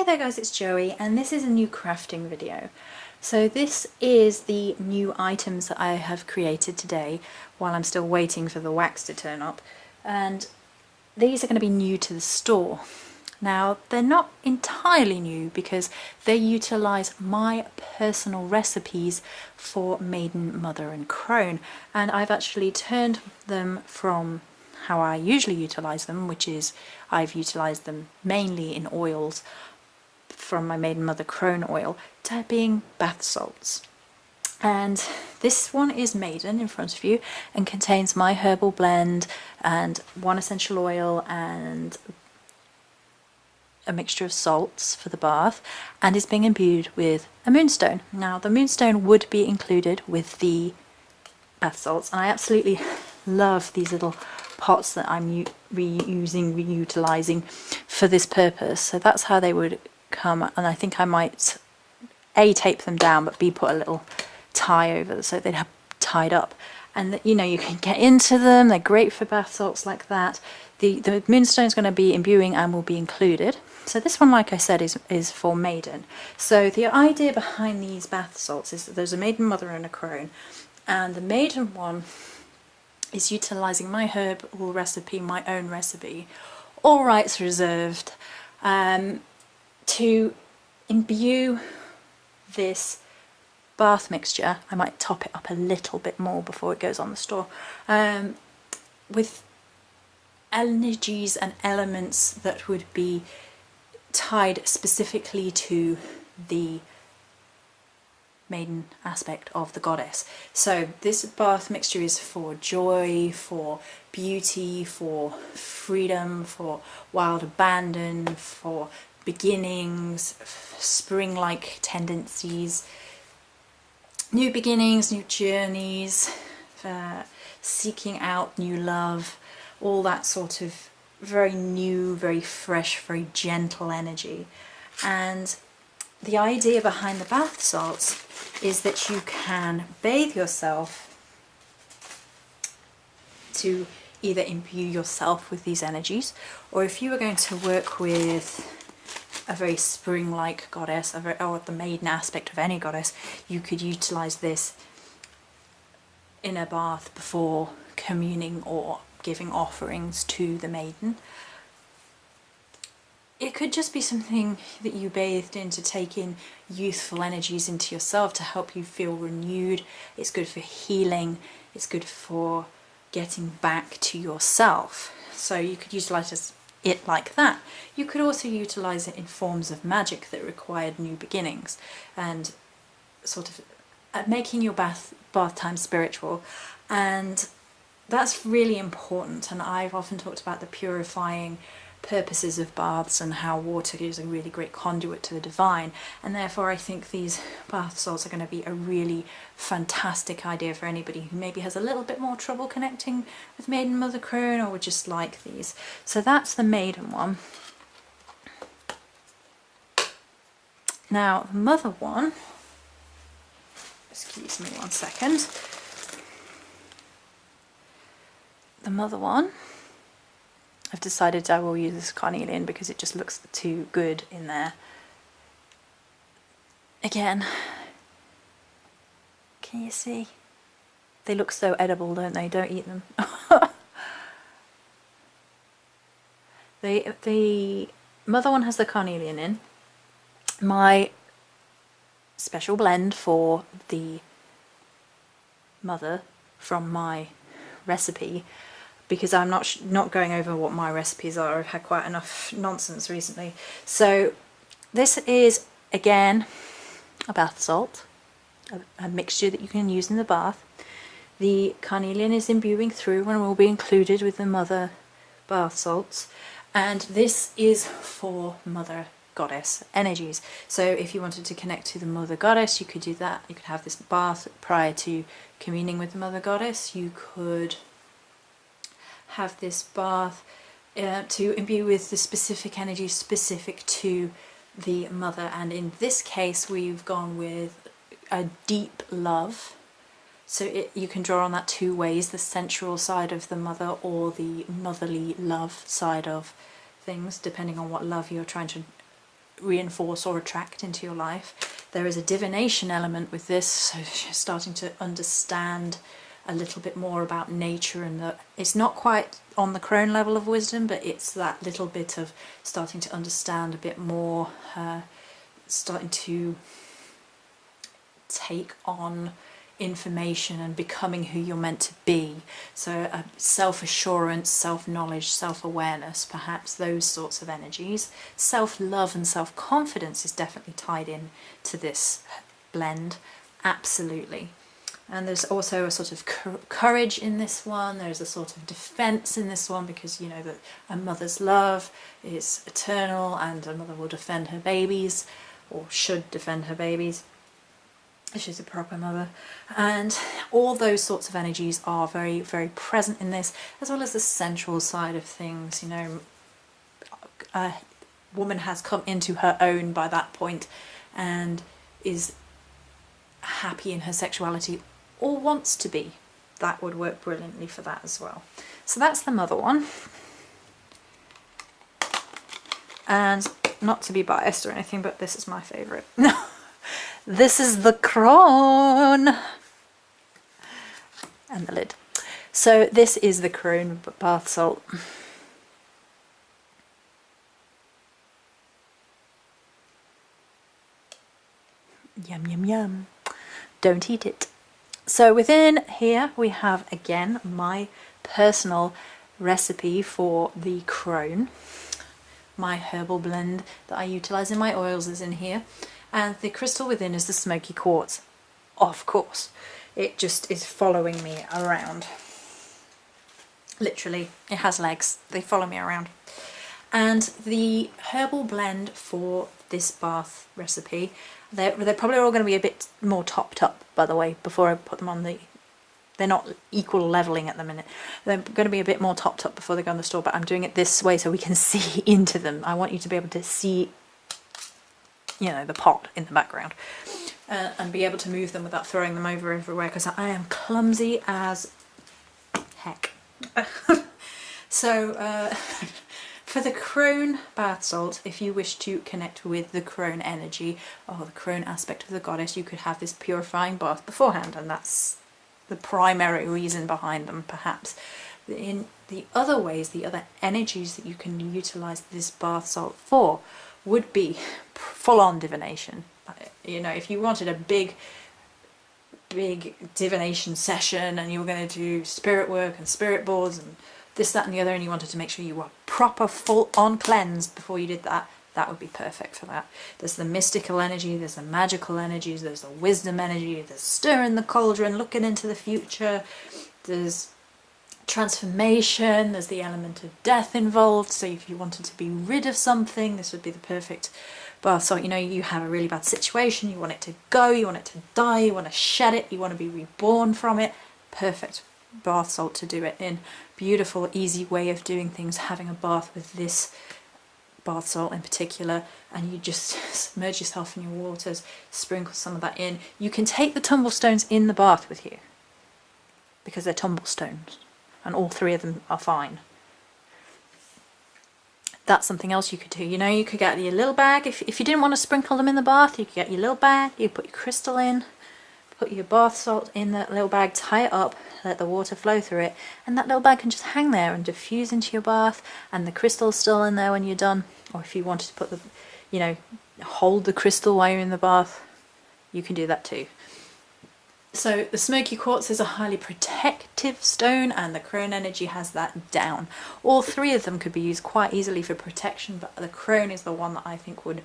there guys, it's Joey and this is a new crafting video. So this is the new items that I have created today while I'm still waiting for the wax to turn up, and these are going to be new to the store. Now they're not entirely new because they utilise my personal recipes for Maiden, Mother and Crone, and I've actually turned them from how I usually utilise them, which is I've utilised them mainly in oils from my Maiden, Mother, Crone oil, to being bath salts. And this one is Maiden in front of you and contains my herbal blend and one essential oil and a mixture of salts for the bath, and is being imbued with a moonstone. Now the moonstone would be included with the bath salts, and I absolutely love these little pots that I'm reutilising for this purpose. So that's how they would come, and I think I might A, tape them down, but B, put a little tie over so they'd have tied up, and that, you know, you can get into them. They're great for bath salts like that. The moonstone is going to be imbuing and will be included. So this one, like I said, is for Maiden. So the idea behind these bath salts is that there's a Maiden, Mother and a Crone, and the Maiden one is utilising my herbal recipe, my own recipe, all rights reserved, to imbue this bath mixture. I might top it up a little bit more before it goes on the store, with energies and elements that would be tied specifically to the Maiden aspect of the goddess. So this bath mixture is for joy, for beauty, for freedom, for wild abandon, for beginnings, spring-like tendencies, new beginnings, new journeys, seeking out new love, all that sort of very new, very fresh, very gentle energy. And the idea behind the bath salts is that you can bathe yourself to either imbue yourself with these energies, or if you were going to work with a very spring-like goddess, or the maiden aspect of any goddess, you could utilise this in a bath before communing or giving offerings to the maiden. It could just be something that you bathed in to take in youthful energies into yourself, to help you feel renewed. It's good for healing, it's good for getting back to yourself. So you could utilise it like that. You could also utilise it in forms of magic that required new beginnings, and sort of making your bath time spiritual. And that's really important, and I've often talked about the purifying purposes of baths and how water is a really great conduit to the divine, and therefore I think these bath salts are going to be a really fantastic idea for anybody who maybe has a little bit more trouble connecting with Maiden, Mother, Crone, or would just like these. So that's the Maiden one. Now the Mother one, excuse me one second, the Mother one, I've decided I will use this carnelian because it just looks too good in there. Again, can you see? They look so edible, don't they? Don't eat them. The Mother one has the carnelian in. My special blend for the Mother from my recipe, because I'm not going over what my recipes are. I've had quite enough nonsense recently. So this is, again, a bath salt, a mixture that you can use in the bath. The carnelian is imbuing through and will be included with the Mother bath salts. And this is for Mother Goddess energies. So if you wanted to connect to the Mother Goddess, you could do that. You could have this bath prior to communing with the Mother Goddess. You could have this bath to imbue with the specific energy specific to the Mother, and in this case we've gone with a deep love. So you can draw on that two ways, the sensual side of the Mother or the motherly love side of things, depending on what love you're trying to reinforce or attract into your life. There is a divination element with this, so you're starting to understand a little bit more about nature, and that it's not quite on the Crone level of wisdom, but it's that little bit of starting to understand a bit more, starting to take on information and becoming who you're meant to be. So self-assurance, self-knowledge, self-awareness, perhaps those sorts of energies. Self-love and self-confidence is definitely tied in to this blend, absolutely. And there's also a sort of courage in this one. There's a sort of defense in this one, because you know that a mother's love is eternal, and a mother will defend her babies, or should defend her babies. She's a proper mother. And all those sorts of energies are very, very present in this, as well as the sensual side of things. You know, a woman has come into her own by that point and is happy in her sexuality, or wants to be. That would work brilliantly for that as well. So that's the mother one. And not to be biased or anything, but this is my favourite. This is the Crone. And the lid. So this is the Crone bath salt. Yum, yum, yum. Don't eat it. So within here we have, again, my personal recipe for the Crone. My herbal blend that I utilise in my oils is in here. And the crystal within is the smoky quartz. Of course. It just is following me around. Literally, it has legs. They follow me around. And the herbal blend for this bath recipe, they're probably all going to be a bit more topped up, by the way, before I put them on the... They're not equal levelling at the minute. They're going to be a bit more topped up before they go in the store, but I'm doing it this way so we can see into them. I want you to be able to see, you know, the pot in the background, and be able to move them without throwing them over everywhere, because I am clumsy as heck. So for the Crone bath salt, if you wish to connect with the Crone energy or the Crone aspect of the goddess, you could have this purifying bath beforehand, and that's the primary reason behind them, perhaps. In the other ways, the other energies that you can utilise this bath salt for would be full-on divination. You know, if you wanted a big divination session and you were going to do spirit work and spirit boards and this, that and the other, and you wanted to make sure you were proper full-on cleansed before you did that, that would be perfect for that. There's the mystical energy, there's the magical energies, there's the wisdom energy, there's stirring the cauldron, looking into the future, there's transformation, there's the element of death involved. So if you wanted to be rid of something, this would be the perfect bath salt. You know, you have a really bad situation, you want it to go, you want it to die, you want to shed it, you want to be reborn from it. Perfect bath salt to do it in. Beautiful, easy way of doing things, having a bath with this bath salt in particular, and you just submerge yourself in your waters, sprinkle some of that in. You can take the tumblestones in the bath with you, because they're tumblestones, and all three of them are fine. That's something else you could do. You know, you could get your little bag, if you didn't want to sprinkle them in the bath, you could get your little bag, you put your crystal in, put your bath salt in that little bag, tie it up, let the water flow through it, and that little bag can just hang there and diffuse into your bath, and the crystal's still in there when you're done. Or if you wanted to put the, you know, hold the crystal while you're in the bath, you can do that too. So the smoky quartz is a highly protective stone, and the Crone energy has that down. All three of them could be used quite easily for protection, but the Crone is the one that I think would,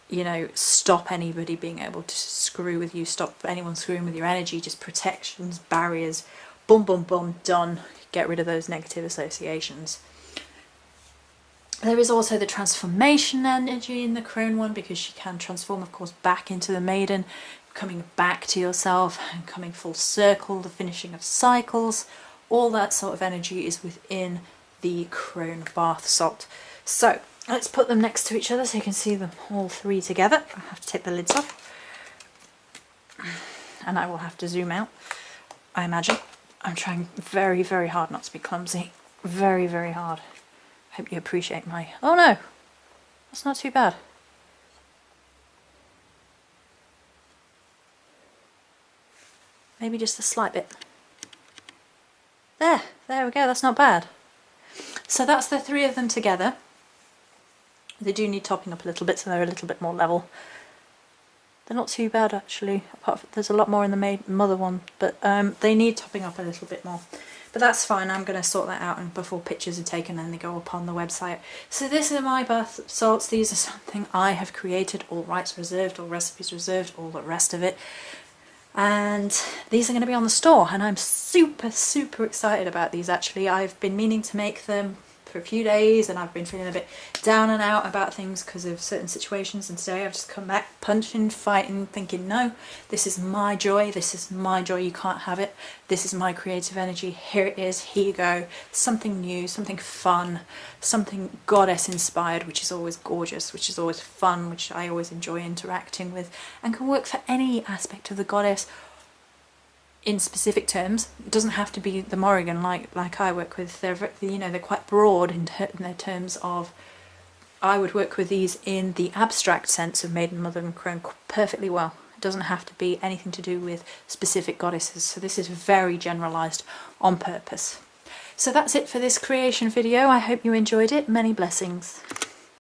you know, stop anybody being able to screw with you, stop anyone screwing with your energy. Just protections, barriers, boom, boom, boom, done. Get rid of those negative associations. There is also the transformation energy in the Crone one, because she can transform, of course, back into the Maiden, coming back to yourself and coming full circle, the finishing of cycles. All that sort of energy is within the Crone bath salt. So let's put them next to each other so you can see them all three together. I have to take the lids off, and I will have to zoom out, I imagine. I'm trying very, very hard not to be clumsy. Very, very hard. Hope you appreciate my... Oh no! That's not too bad. maybe just a slight bit. There we go, that's not bad. So that's the three of them together. They do need topping up a little bit, so they're a little bit more level. They're not too bad actually, apart from there's a lot more in the mother one, but they need topping up a little bit more. But that's fine, I'm going to sort that out and before pictures are taken and they go up on the website. So these are my bath salts, these are something I have created, all rights reserved, all recipes reserved, all the rest of it. And these are going to be on the store and I'm super excited about these actually. I've been meaning to make them for a few days and I've been feeling a bit down and out about things because of certain situations, and today I've just come back punching, fighting, thinking no, this is my joy, you can't have it, this is my creative energy, here it is, here you go, something new, something fun, something goddess inspired, which is always gorgeous, which is always fun, which I always enjoy interacting with and can work for any aspect of the goddess in specific terms. It doesn't have to be the Morrigan like I work with. They're quite broad in their terms of. I would work with these in the abstract sense of Maiden, Mother and Crone perfectly well. It doesn't have to be anything to do with specific goddesses. So this is very generalised on purpose. So that's it for this creation video. I hope you enjoyed it. Many blessings.